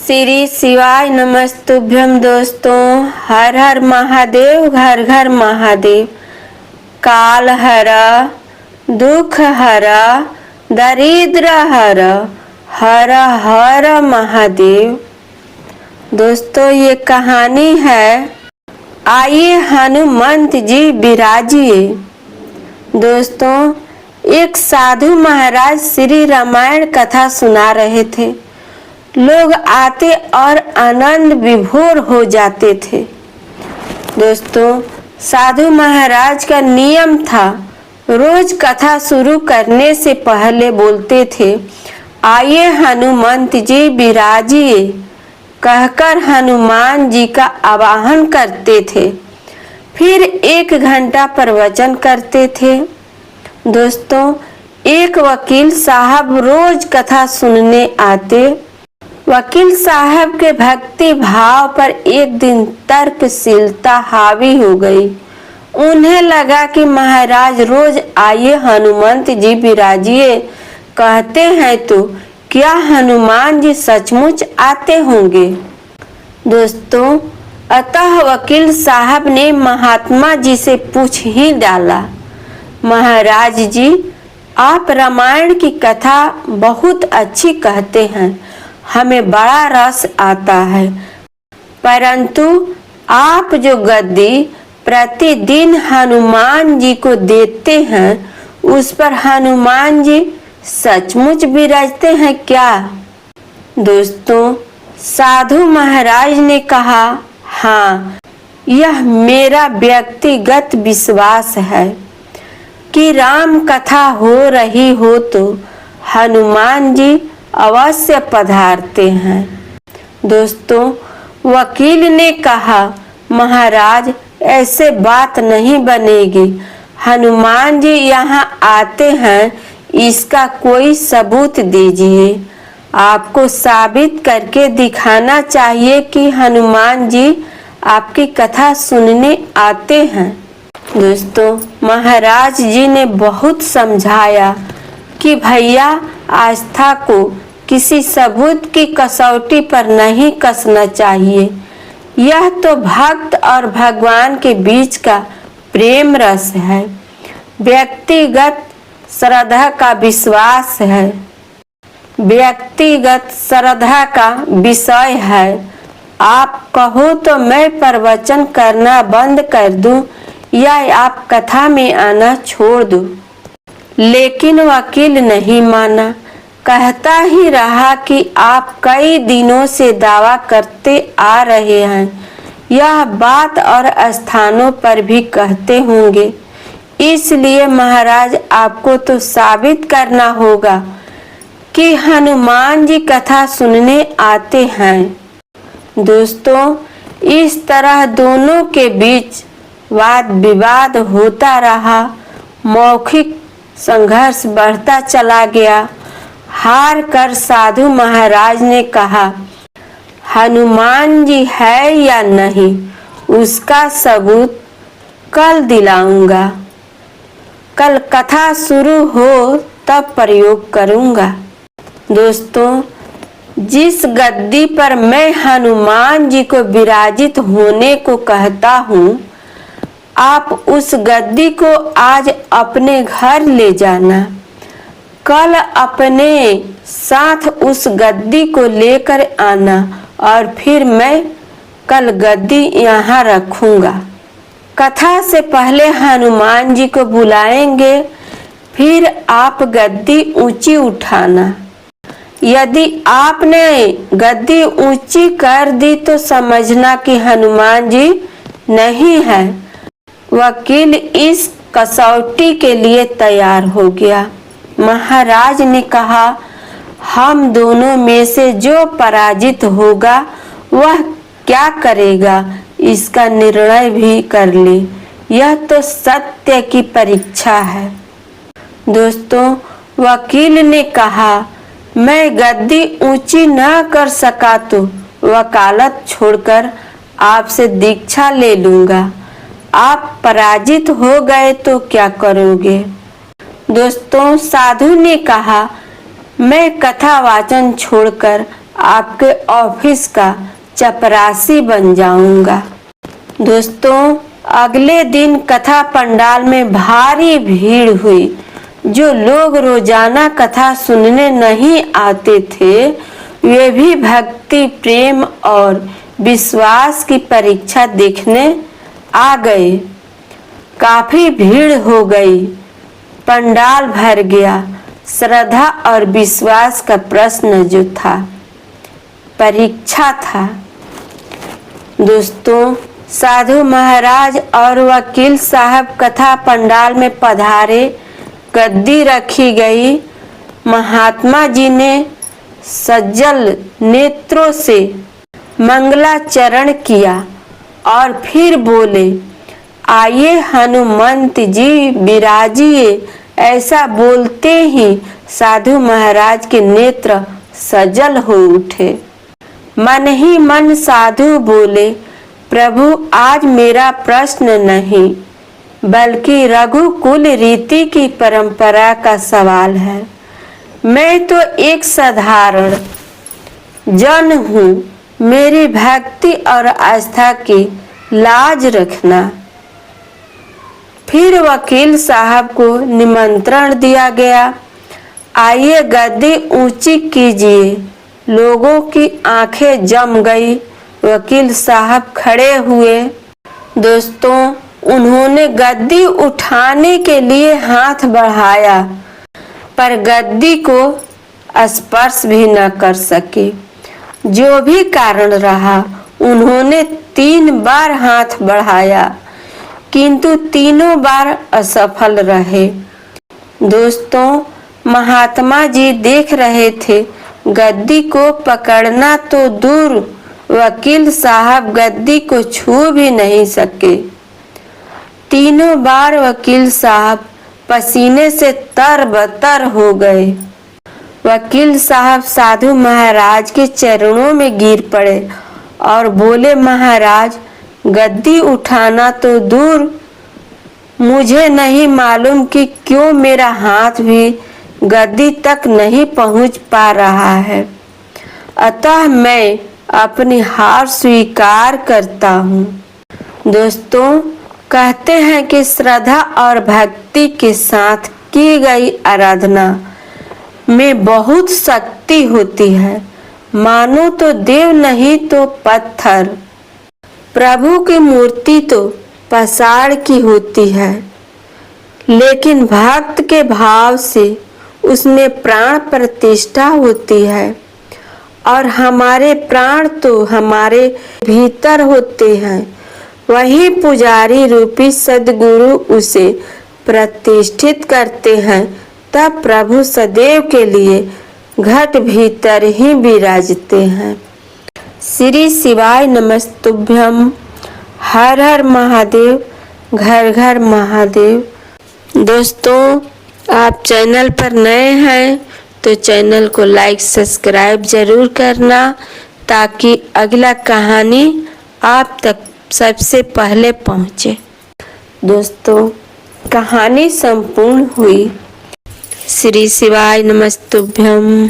श्री शिवाय नमस्तुभ्यम। दोस्तों, हर हर महादेव, घर घर महादेव। काल हरा, दुख हरा, दरिद्र हरा, हर हर महादेव। दोस्तों, ये कहानी है आइए हनुमंत जी विराजिए। दोस्तों, एक साधु महाराज श्री रामायण कथा सुना रहे थे। लोग आते और आनंद विभोर हो जाते थे। दोस्तों, साधु महाराज का नियम था, रोज कथा शुरू करने से पहले बोलते थे, आइए हनुमंत जी विराजिए, कहकर हनुमान जी का आवाहन करते थे। फिर 1 घंटा प्रवचन करते थे। दोस्तों, एक वकील साहब रोज कथा सुनने आते। वकील साहब के भक्ति भाव पर एक दिन तर्कशीलता हावी हो गई। उन्हें लगा कि महाराज रोज आइए हनुमंत जी विराजिए कहते हैं, तो क्या हनुमान जी सचमुच आते होंगे? दोस्तों, अतः वकील साहब ने महात्मा जी से पूछ ही डाला, महाराज जी, आप रामायण की कथा बहुत अच्छी कहते हैं, हमें बड़ा रस आता है, परंतु आप जो गद्दी प्रतिदिन हनुमान जी को देते हैं, उस पर हनुमान जी सचमुच विराजते हैं क्या? दोस्तों, साधु महाराज ने कहा, हाँ, यह मेरा व्यक्तिगत विश्वास है कि राम कथा हो रही हो तो हनुमान जी अवश्य पधारते हैं। दोस्तों, वकील ने कहा, महाराज, ऐसे बात नहीं बनेगी। हनुमान जी यहाँ आते हैं, इसका कोई सबूत दीजिए। आपको साबित करके दिखाना चाहिए कि हनुमान जी आपकी कथा सुनने आते हैं। दोस्तों, महाराज जी ने बहुत समझाया कि भैया, आस्था को किसी सबूत की कसौटी पर नहीं कसना चाहिए। यह तो भक्त और भगवान के बीच का प्रेम रस है, व्यक्तिगत श्रद्धा का विश्वास है, व्यक्तिगत श्रद्धा का विषय है। आप कहो तो मैं प्रवचन करना बंद कर दूं या आप कथा में आना छोड़ दूं। लेकिन वकील नहीं माना, कहता ही रहा कि आप कई दिनों से दावा करते आ रहे हैं, यह बात और स्थानों पर भी कहते होंगे, इसलिए महाराज आपको तो साबित करना होगा कि हनुमान जी कथा सुनने आते हैं। दोस्तों, इस तरह दोनों के बीच वाद विवाद होता रहा। मौखिक संघर्ष बढ़ता चला गया। हार कर साधु महाराज ने कहा, हनुमान जी है या नहीं, उसका सबूत कल दिलाऊंगा। कल कथा शुरू हो तब प्रयोग करूंगा। दोस्तों, जिस गद्दी पर मैं हनुमान जी को विराजित होने को कहता हूँ, आप उस गद्दी को आज अपने घर ले जाना। कल अपने साथ उस गद्दी को लेकर आना और फिर मैं कल गद्दी यहाँ रखूंगा। कथा से पहले हनुमान जी को बुलाएंगे, फिर आप गद्दी ऊंची उठाना। यदि आपने गद्दी ऊंची कर दी तो समझना कि हनुमान जी नहीं है। वकील इस कसौटी के लिए तैयार हो गया। महाराज ने कहा, हम दोनों में से जो पराजित होगा वह क्या करेगा, इसका निर्णय भी कर ले। यह तो सत्य की परीक्षा है। दोस्तों, वकील ने कहा, मैं गद्दी ऊंची न कर सका तो वकालत छोड़कर आपसे दीक्षा ले लूंगा। आप पराजित हो गए तो क्या करोगे? दोस्तों, साधु ने कहा, मैं कथा वाचन छोड़कर आपके ऑफिस का चपरासी बन जाऊंगा। दोस्तों, अगले दिन कथा पंडाल में भारी भीड़ हुई। जो लोग रोजाना कथा सुनने नहीं आते थे, वे भी भक्ति, प्रेम और विश्वास की परीक्षा देखने आ गए। काफी भीड़ हो गई, पंडाल भर गया। श्रद्धा और विश्वास का प्रश्न जो था, परीक्षा था। दोस्तों, साधु महाराज और वकील साहब कथा पंडाल में पधारे। गद्दी रखी गई। महात्मा जी ने सज्जल नेत्रों से मंगलाचरण किया और फिर बोले, आइए हनुमंत जी विराजिए। ऐसा बोलते ही साधु महाराज के नेत्र सजल हो उठे। मन ही मन साधु बोले, प्रभु आज मेरा प्रश्न नहीं बल्कि रघुकुल रीति की परंपरा का सवाल है। मैं तो एक साधारण जन हूँ। मेरी भक्ति और आस्था की लाज रखना। फिर वकील साहब को निमंत्रण दिया गया, आइए गद्दी ऊंची कीजिए। लोगों की आंखें जम गई। वकील साहब खड़े हुए। दोस्तों, उन्होंने गद्दी उठाने के लिए हाथ बढ़ाया, पर गद्दी को स्पर्श भी न कर सके। जो भी कारण रहा, उन्होंने 3 बार हाथ बढ़ाया, किंतु तीनों बार असफल रहे। दोस्तों, महात्मा जी देख रहे थे। गद्दी को पकड़ना तो दूर, वकील साहब गद्दी को छू भी नहीं सके। तीनों बार वकील साहब पसीने से तरबतर हो गए। वकील साहब साधु महाराज के चरणों में गिर पड़े और बोले, महाराज गद्दी उठाना तो दूर, मुझे नहीं मालूम कि क्यों मेरा हाथ भी गद्दी तक नहीं पहुंच पा रहा है। अतः मैं अपनी हार स्वीकार करता हूँ। दोस्तों, कहते हैं कि श्रद्धा और भक्ति के साथ की गई आराधना में बहुत शक्ति होती है। मानो तो देव नहीं तो पत्थर। प्रभु की मूर्ति तो पसाड़ की होती है, लेकिन भक्त के भाव से उसमें प्राण प्रतिष्ठा होती है। और हमारे प्राण तो हमारे भीतर होते हैं। वही पुजारी रूपी सद्गुरु उसे प्रतिष्ठित करते हैं। तब प्रभु सदैव के लिए घट भीतर ही विराजते हैं। श्री शिवाय नमस्तुभ्यम। हर हर महादेव, घर घर महादेव। दोस्तों, आप चैनल पर नए हैं तो चैनल को लाइक सब्सक्राइब जरूर करना, ताकि अगला कहानी आप तक सबसे पहले पहुँचे। दोस्तों, कहानी संपूर्ण हुई। श्री शिवाय नमस्तुभ्यम।